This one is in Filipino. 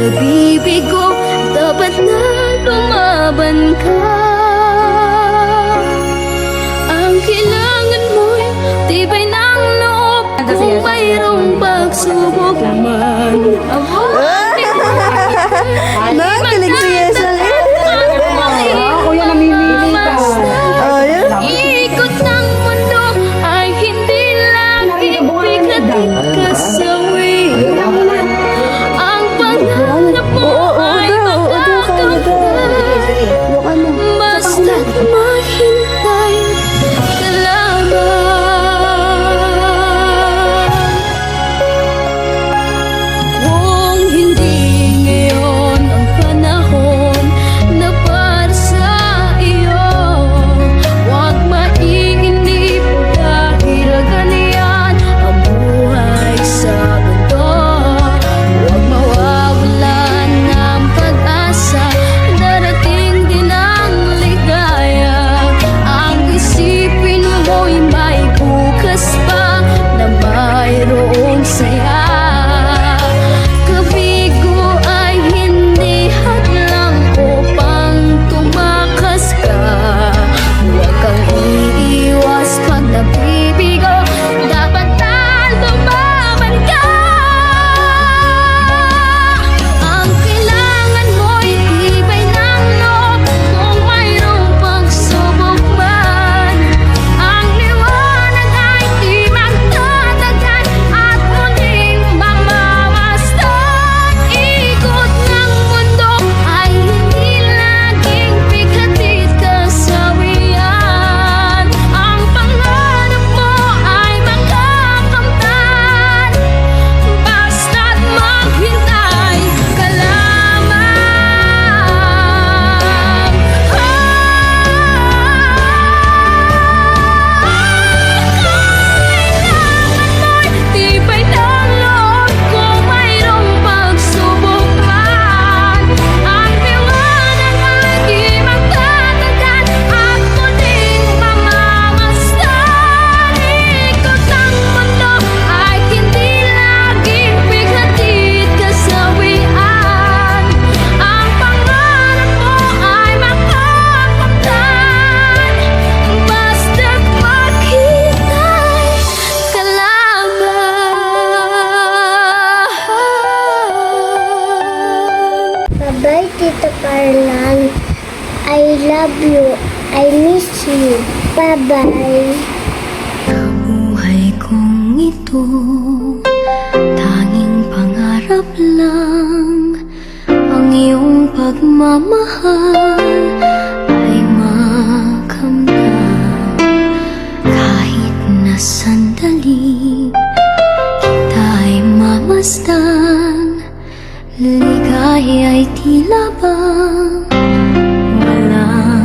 pag-ibig ko, dapat na lumaban ka. Ang kailangan mo'y tibay ng loob, kung mayroong pagsubok man. Nakakilig si Yesel. Kuya, namimili ka. Ikot ng mundo ay hindi laging bigatin kasawi. Ang pangarap mo ay makakapal, basta't maghintay ka lamang. Kung hindi ngayon ang panahon na para sa iyo, huwag mainip dahil ganyan ang buhay sa mundo. Huwag mawawalan ng pag-asa, darating din ang ligaya. Ang isipin mo'y may bukas pa na mayroong saya. Kabigo ay hindi hadlang upang tumakas ka. Huwag kang iiwas pag nabibigo, dapat na lumaban ka. Ang kailangan mo'y tibay ng loob, kung mayroong pagsubok man. Ang liwanag ay di magtatagal at muling mamamasdan. Ikot ng mundo ay hindi laging bigatid kasawian. Ang pangarap mo ay makakamtan, basta't maghintay ka lamang. Tibay ng loob, kung mayroong pagsubok man. Ang liwanag ay di magtatagal at muling mamamasdan. Ikot ng mundo ay hindi laging bigatid kasawian. Ang pangarap mo ay makakamtan, basta't maghintay ka lamang. Bye-bye, Tita Carlan. I love you. I miss you. Bye-bye. Buhay kong ito, tanging pangarap lang. Ang iyong pagmamahal ay makamtan. Kahit na sandali kita'y mamasdan, ligaya'y tila bang walang